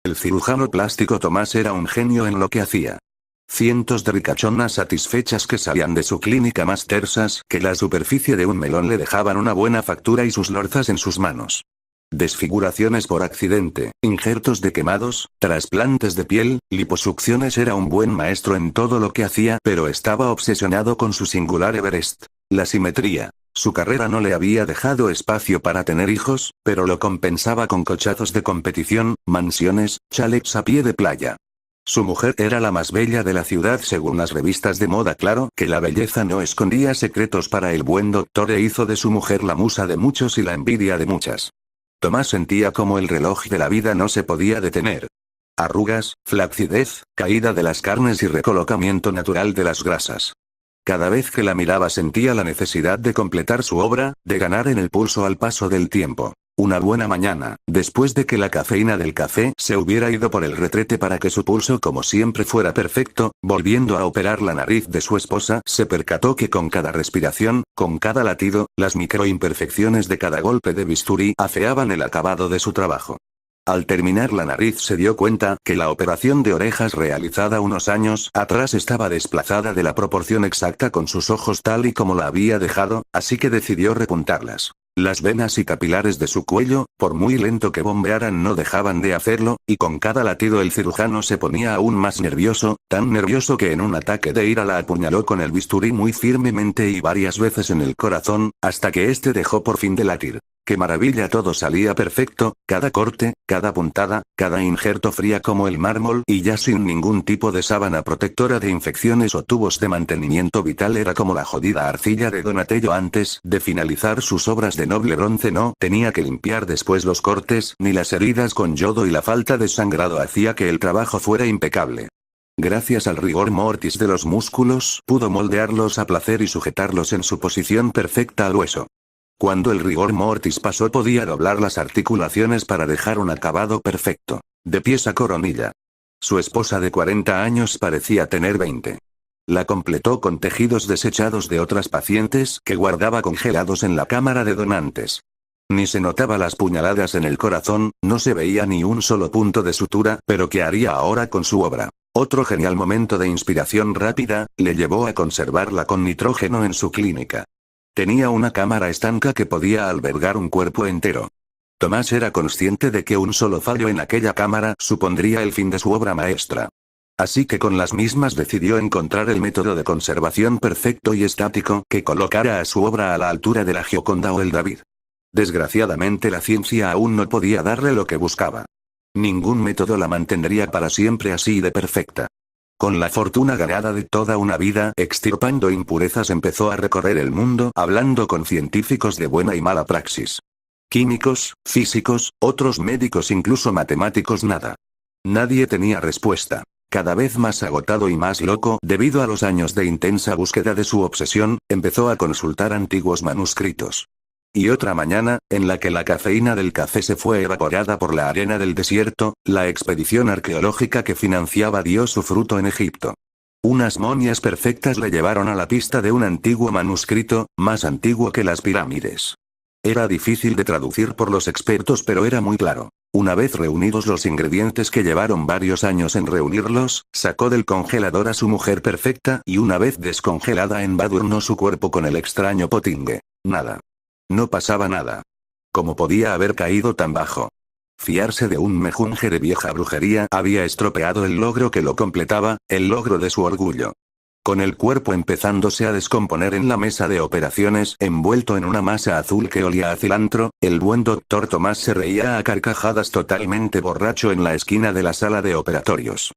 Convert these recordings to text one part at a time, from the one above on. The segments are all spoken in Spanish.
El cirujano plástico Tomás era un genio en lo que hacía. Cientos de ricachonas satisfechas que salían de su clínica más tersas que la superficie de un melón le dejaban una buena factura y sus lorzas en sus manos. Desfiguraciones por accidente, injertos de quemados, trasplantes de piel, liposucciones. Era un buen maestro en todo lo que hacía, pero estaba obsesionado con su singular Everest, la simetría. Su carrera no le había dejado espacio para tener hijos, pero lo compensaba con cochazos de competición, mansiones, chalets a pie de playa. Su mujer era la más bella de la ciudad según las revistas de moda. Claro que la belleza no escondía secretos para el buen doctor e hizo de su mujer la musa de muchos y la envidia de muchas. Tomás sentía como el reloj de la vida no se podía detener. Arrugas, flacidez, caída de las carnes y recolocamiento natural de las grasas. Cada vez que la miraba sentía la necesidad de completar su obra, de ganar en el pulso al paso del tiempo. Una buena mañana, después de que la cafeína del café se hubiera ido por el retrete para que su pulso como siempre fuera perfecto, volviendo a operar la nariz de su esposa, se percató que con cada respiración, con cada latido, las microimperfecciones de cada golpe de bisturí afeaban el acabado de su trabajo. Al terminar la nariz se dio cuenta que la operación de orejas realizada unos años atrás estaba desplazada de la proporción exacta con sus ojos tal y como la había dejado, así que decidió repuntarlas. Las venas y capilares de su cuello, por muy lento que bombearan, no dejaban de hacerlo, y con cada latido el cirujano se ponía aún más nervioso, tan nervioso que en un ataque de ira la apuñaló con el bisturí muy firmemente y varias veces en el corazón, hasta que éste dejó por fin de latir. ¡Qué maravilla! Todo salía perfecto, cada corte, cada puntada, cada injerto fría como el mármol y ya sin ningún tipo de sábana protectora de infecciones o tubos de mantenimiento vital. Era como la jodida arcilla de Donatello antes de finalizar sus obras de noble bronce. No tenía que limpiar después los cortes ni las heridas con yodo y la falta de sangrado hacía que el trabajo fuera impecable. Gracias al rigor mortis de los músculos, pudo moldearlos a placer y sujetarlos en su posición perfecta al hueso. Cuando el rigor mortis pasó podía doblar las articulaciones para dejar un acabado perfecto, de pies a coronilla. Su esposa de 40 años parecía tener 20. La completó con tejidos desechados de otras pacientes que guardaba congelados en la cámara de donantes. Ni se notaba las puñaladas en el corazón, no se veía ni un solo punto de sutura, pero ¿qué haría ahora con su obra? Otro genial momento de inspiración rápida, le llevó a conservarla con nitrógeno en su clínica. Tenía una cámara estanca que podía albergar un cuerpo entero. Tomás era consciente de que un solo fallo en aquella cámara supondría el fin de su obra maestra. Así que con las mismas decidió encontrar el método de conservación perfecto y estático que colocara a su obra a la altura de la Gioconda o el David. Desgraciadamente la ciencia aún no podía darle lo que buscaba. Ningún método la mantendría para siempre así de perfecta. Con la fortuna ganada de toda una vida extirpando impurezas empezó a recorrer el mundo hablando con científicos de buena y mala praxis. Químicos, físicos, otros médicos, incluso matemáticos. Nadie tenía respuesta. Cada vez más agotado y más loco debido a los años de intensa búsqueda de su obsesión, empezó a consultar antiguos manuscritos. Y otra mañana, en la que la cafeína del café se fue evaporada por la arena del desierto, la expedición arqueológica que financiaba dio su fruto en Egipto. Unas momias perfectas le llevaron a la pista de un antiguo manuscrito, más antiguo que las pirámides. Era difícil de traducir por los expertos, pero era muy claro. Una vez reunidos los ingredientes que llevaron varios años en reunirlos, sacó del congelador a su mujer perfecta y una vez descongelada embadurnó su cuerpo con el extraño potingue. Nada. No pasaba nada. ¿Cómo podía haber caído tan bajo? Fiarse de un mejunje de vieja brujería había estropeado el logro que lo completaba, el logro de su orgullo. Con el cuerpo empezándose a descomponer en la mesa de operaciones, envuelto en una masa azul que olía a cilantro, el buen doctor Tomás se reía a carcajadas totalmente borracho en la esquina de la sala de operatorios.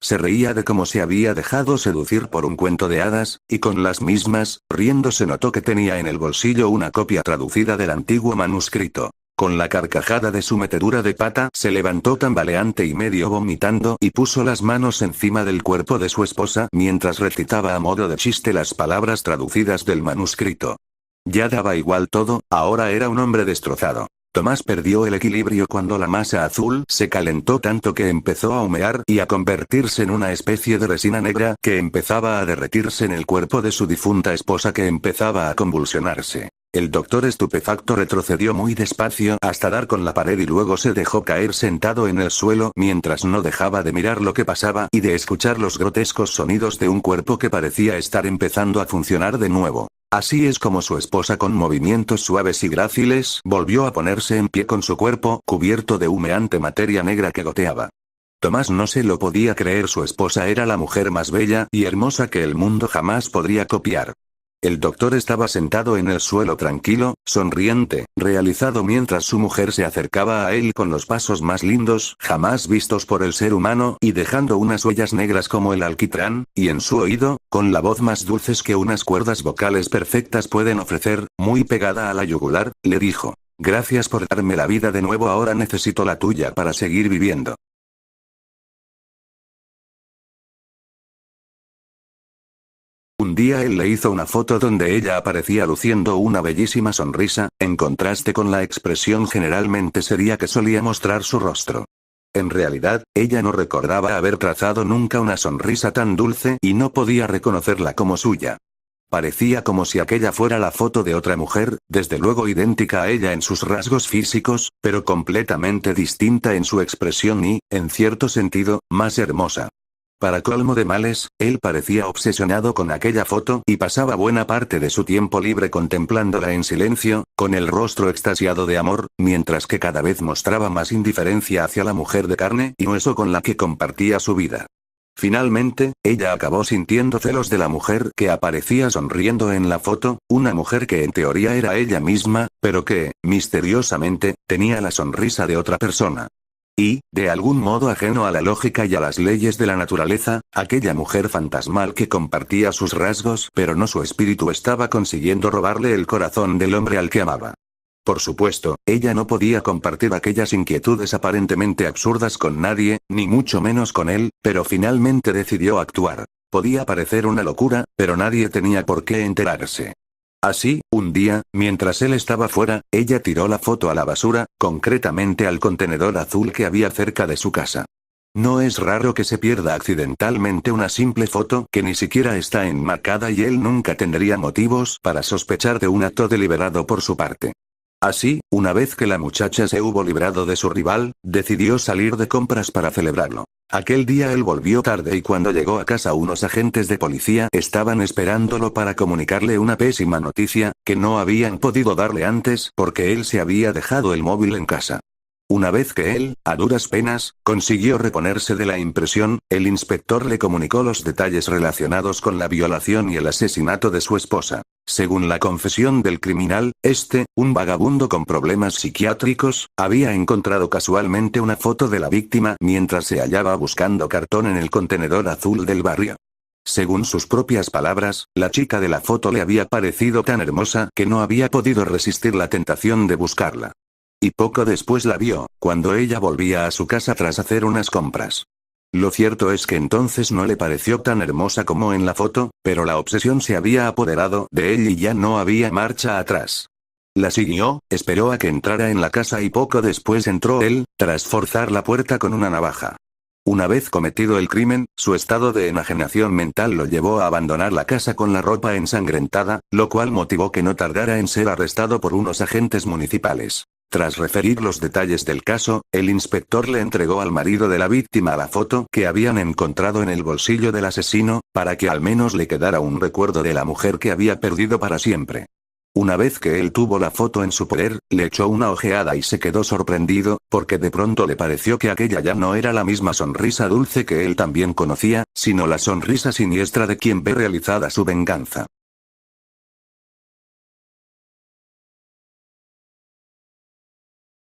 Se reía de cómo se había dejado seducir por un cuento de hadas, y con las mismas, riéndose notó que tenía en el bolsillo una copia traducida del antiguo manuscrito. Con la carcajada de su metedura de pata, se levantó tambaleante y medio vomitando y puso las manos encima del cuerpo de su esposa mientras recitaba a modo de chiste las palabras traducidas del manuscrito. Ya daba igual todo, ahora era un hombre destrozado. Tomás perdió el equilibrio cuando la masa azul se calentó tanto que empezó a humear y a convertirse en una especie de resina negra que empezaba a derretirse en el cuerpo de su difunta esposa que empezaba a convulsionarse. El doctor estupefacto retrocedió muy despacio hasta dar con la pared y luego se dejó caer sentado en el suelo mientras no dejaba de mirar lo que pasaba y de escuchar los grotescos sonidos de un cuerpo que parecía estar empezando a funcionar de nuevo. Así es como su esposa con movimientos suaves y gráciles volvió a ponerse en pie con su cuerpo cubierto de humeante materia negra que goteaba. Tomás no se lo podía creer, su esposa era la mujer más bella y hermosa que el mundo jamás podría copiar. El doctor estaba sentado en el suelo tranquilo, sonriente, realizado mientras su mujer se acercaba a él con los pasos más lindos jamás vistos por el ser humano y dejando unas huellas negras como el alquitrán, y en su oído, con la voz más dulces que unas cuerdas vocales perfectas pueden ofrecer, muy pegada a la yugular, le dijo: «Gracias por darme la vida de nuevo, ahora necesito la tuya para seguir viviendo». Un día él le hizo una foto donde ella aparecía luciendo una bellísima sonrisa, en contraste con la expresión generalmente seria que solía mostrar su rostro. En realidad, ella no recordaba haber trazado nunca una sonrisa tan dulce y no podía reconocerla como suya. Parecía como si aquella fuera la foto de otra mujer, desde luego idéntica a ella en sus rasgos físicos, pero completamente distinta en su expresión y, en cierto sentido, más hermosa. Para colmo de males, él parecía obsesionado con aquella foto y pasaba buena parte de su tiempo libre contemplándola en silencio, con el rostro extasiado de amor, mientras que cada vez mostraba más indiferencia hacia la mujer de carne y hueso con la que compartía su vida. Finalmente, ella acabó sintiendo celos de la mujer que aparecía sonriendo en la foto, una mujer que en teoría era ella misma, pero que, misteriosamente, tenía la sonrisa de otra persona. Y, de algún modo ajeno a la lógica y a las leyes de la naturaleza, aquella mujer fantasmal que compartía sus rasgos pero no su espíritu estaba consiguiendo robarle el corazón del hombre al que amaba. Por supuesto, ella no podía compartir aquellas inquietudes aparentemente absurdas con nadie, ni mucho menos con él, pero finalmente decidió actuar. Podía parecer una locura, pero nadie tenía por qué enterarse. Así, un día, mientras él estaba fuera, ella tiró la foto a la basura, concretamente al contenedor azul que había cerca de su casa. No es raro que se pierda accidentalmente una simple foto que ni siquiera está enmarcada y él nunca tendría motivos para sospechar de un acto deliberado por su parte. Así, una vez que la muchacha se hubo librado de su rival, decidió salir de compras para celebrarlo. Aquel día él volvió tarde y cuando llegó a casa unos agentes de policía estaban esperándolo para comunicarle una pésima noticia, que no habían podido darle antes porque él se había dejado el móvil en casa. Una vez que él, a duras penas, consiguió reponerse de la impresión, el inspector le comunicó los detalles relacionados con la violación y el asesinato de su esposa. Según la confesión del criminal, un vagabundo con problemas psiquiátricos, había encontrado casualmente una foto de la víctima mientras se hallaba buscando cartón en el contenedor azul del barrio. Según sus propias palabras, la chica de la foto le había parecido tan hermosa que no había podido resistir la tentación de buscarla. Y poco después la vio, cuando ella volvía a su casa tras hacer unas compras. Lo cierto es que entonces no le pareció tan hermosa como en la foto, pero la obsesión se había apoderado de él y ya no había marcha atrás. La siguió, esperó a que entrara en la casa y poco después entró él, tras forzar la puerta con una navaja. Una vez cometido el crimen, su estado de enajenación mental lo llevó a abandonar la casa con la ropa ensangrentada, lo cual motivó que no tardara en ser arrestado por unos agentes municipales. Tras referir los detalles del caso, el inspector le entregó al marido de la víctima la foto que habían encontrado en el bolsillo del asesino, para que al menos le quedara un recuerdo de la mujer que había perdido para siempre. Una vez que él tuvo la foto en su poder, le echó una ojeada y se quedó sorprendido, porque de pronto le pareció que aquella ya no era la misma sonrisa dulce que él también conocía, sino la sonrisa siniestra de quien ve realizada su venganza.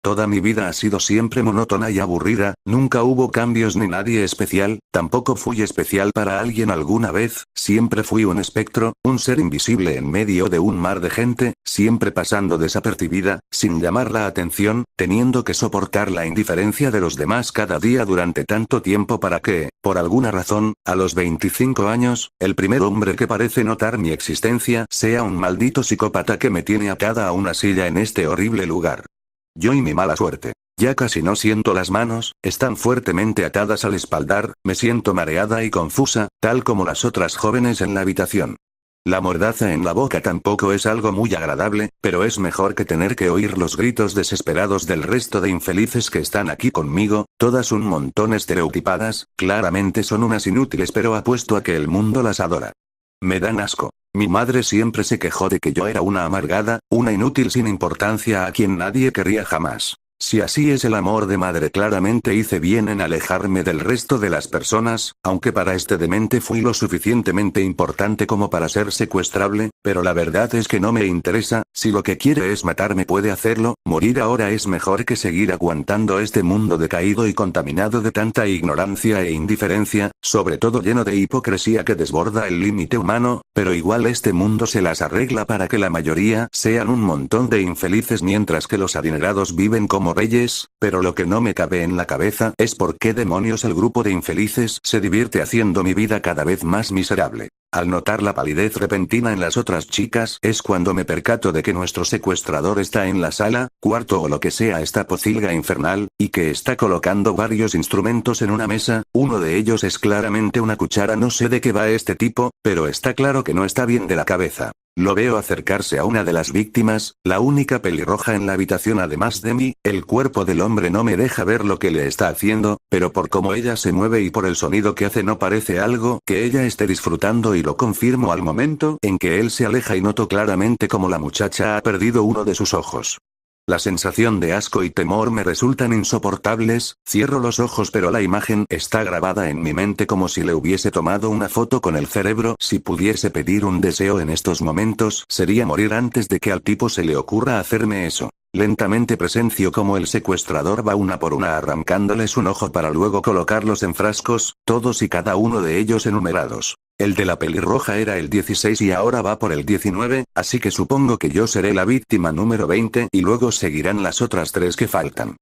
Toda mi vida ha sido siempre monótona y aburrida, nunca hubo cambios ni nadie especial, tampoco fui especial para alguien alguna vez, siempre fui un espectro, un ser invisible en medio de un mar de gente, siempre pasando desapercibida, sin llamar la atención, teniendo que soportar la indiferencia de los demás cada día durante tanto tiempo para que, por alguna razón, a los 25 años, el primer hombre que parece notar mi existencia sea un maldito psicópata que me tiene atada a una silla en este horrible lugar. Yo y mi mala suerte. Ya casi no siento las manos, están fuertemente atadas al espaldar, me siento mareada y confusa, tal como las otras jóvenes en la habitación. La mordaza en la boca tampoco es algo muy agradable, pero es mejor que tener que oír los gritos desesperados del resto de infelices que están aquí conmigo, todas un montón estereotipadas, claramente son unas inútiles pero apuesto a que el mundo las adora. Me dan asco. Mi madre siempre se quejó de que yo era una amargada, una inútil sin importancia a quien nadie querría jamás. Si así es el amor de madre, claramente hice bien en alejarme del resto de las personas, aunque para este demente fui lo suficientemente importante como para ser secuestrable, pero la verdad es que no me interesa, si lo que quiere es matarme puede hacerlo, morir ahora es mejor que seguir aguantando este mundo decaído y contaminado de tanta ignorancia e indiferencia, sobre todo lleno de hipocresía que desborda el límite humano, pero igual este mundo se las arregla para que la mayoría sean un montón de infelices mientras que los adinerados viven como reyes, pero lo que no me cabe en la cabeza es por qué demonios el grupo de infelices se divierte haciendo mi vida cada vez más miserable. Al notar la palidez repentina en las otras chicas es cuando me percato de que nuestro secuestrador está en la sala, cuarto o lo que sea esta pocilga infernal, y que está colocando varios instrumentos en una mesa, uno de ellos es claramente una cuchara. No sé de qué va este tipo, pero está claro que no está bien de la cabeza. Lo veo acercarse a una de las víctimas, la única pelirroja en la habitación además de mí, el cuerpo del hombre no me deja ver lo que le está haciendo, pero por cómo ella se mueve y por el sonido que hace no parece algo que ella esté disfrutando y lo confirmo al momento en que él se aleja y noto claramente como la muchacha ha perdido uno de sus ojos. La sensación de asco y temor me resultan insoportables, cierro los ojos pero la imagen está grabada en mi mente como si le hubiese tomado una foto con el cerebro. Si pudiese pedir un deseo en estos momentos sería morir antes de que al tipo se le ocurra hacerme eso. Lentamente presencio como el secuestrador va una por una arrancándoles un ojo para luego colocarlos en frascos, todos y cada uno de ellos enumerados. El de la pelirroja era el 16 y ahora va por el 19, así que supongo que yo seré la víctima número 20 y luego seguirán las otras 3 que faltan.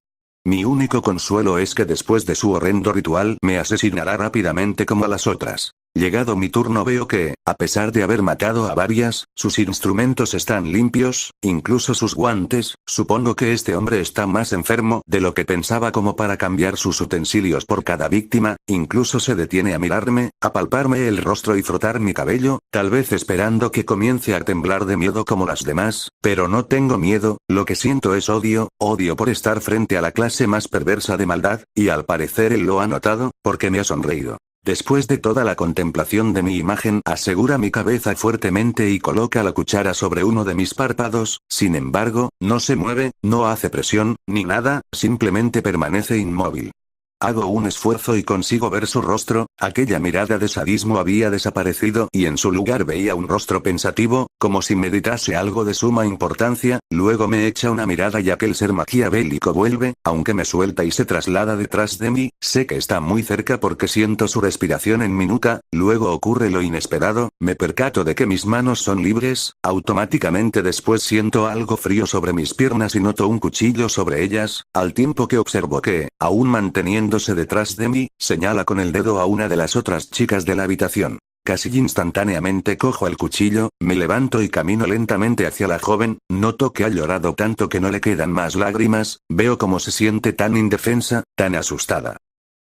Mi único consuelo es que después de su horrendo ritual me asesinará rápidamente como a las otras. Llegado mi turno veo que, a pesar de haber matado a varias, sus instrumentos están limpios, incluso sus guantes. Supongo que este hombre está más enfermo de lo que pensaba como para cambiar sus utensilios por cada víctima, incluso se detiene a mirarme, a palparme el rostro y frotar mi cabello, tal vez esperando que comience a temblar de miedo como las demás, pero no tengo miedo, lo que siento es odio, odio por estar frente a la clase más perversa de maldad, y al parecer él lo ha notado, porque me ha sonreído. Después de toda la contemplación de mi imagen, asegura mi cabeza fuertemente y coloca la cuchara sobre uno de mis párpados, sin embargo, no se mueve, no hace presión, ni nada, simplemente permanece inmóvil. Hago un esfuerzo y consigo ver su rostro, aquella mirada de sadismo había desaparecido y en su lugar veía un rostro pensativo, como si meditase algo de suma importancia, luego me echa una mirada y aquel ser maquiavélico vuelve, aunque me suelta y se traslada detrás de mí, sé que está muy cerca porque siento su respiración en mi nuca, luego ocurre lo inesperado, me percato de que mis manos son libres, automáticamente después siento algo frío sobre mis piernas y noto un cuchillo sobre ellas, al tiempo que observo que, aún manteniendo detrás de mí, señala con el dedo a una de las otras chicas de la habitación. Casi instantáneamente cojo el cuchillo, me levanto y camino lentamente hacia la joven, noto que ha llorado tanto que no le quedan más lágrimas, veo cómo se siente tan indefensa, tan asustada.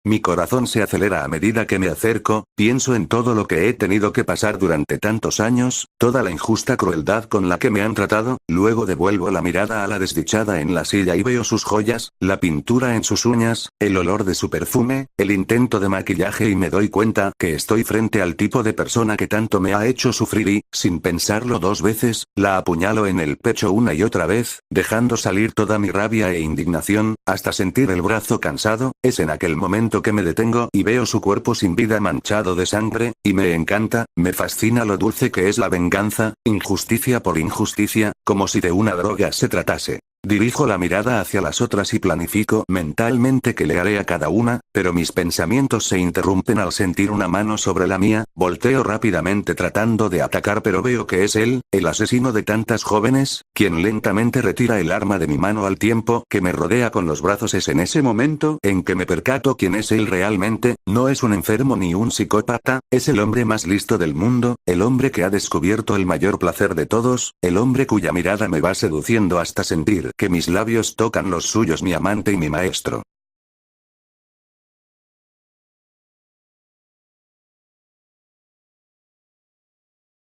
Mi corazón se acelera a medida que me acerco, pienso en todo lo que he tenido que pasar durante tantos años, toda la injusta crueldad con la que me han tratado, luego devuelvo la mirada a la desdichada en la silla y veo sus joyas, la pintura en sus uñas, el olor de su perfume, el intento de maquillaje y me doy cuenta que estoy frente al tipo de persona que tanto me ha hecho sufrir y, sin pensarlo 2 veces, la apuñalo en el pecho una y otra vez, dejando salir toda mi rabia e indignación, hasta sentir el brazo cansado. Es en aquel momento que me detengo y veo su cuerpo sin vida manchado de sangre, y me encanta, me fascina lo dulce que es la venganza, injusticia por injusticia, como si de una droga se tratase. Dirijo la mirada hacia las otras y planifico mentalmente qué le haré a cada una, pero mis pensamientos se interrumpen al sentir una mano sobre la mía, volteo rápidamente tratando de atacar pero veo que es él, el asesino de tantas jóvenes, quien lentamente retira el arma de mi mano al tiempo que me rodea con los brazos. Es en ese momento en que me percato quién es él realmente, no es un enfermo ni un psicópata, es el hombre más listo del mundo, el hombre que ha descubierto el mayor placer de todos, el hombre cuya mirada me va seduciendo hasta sentir que mis labios tocan los suyos, mi amante y mi maestro.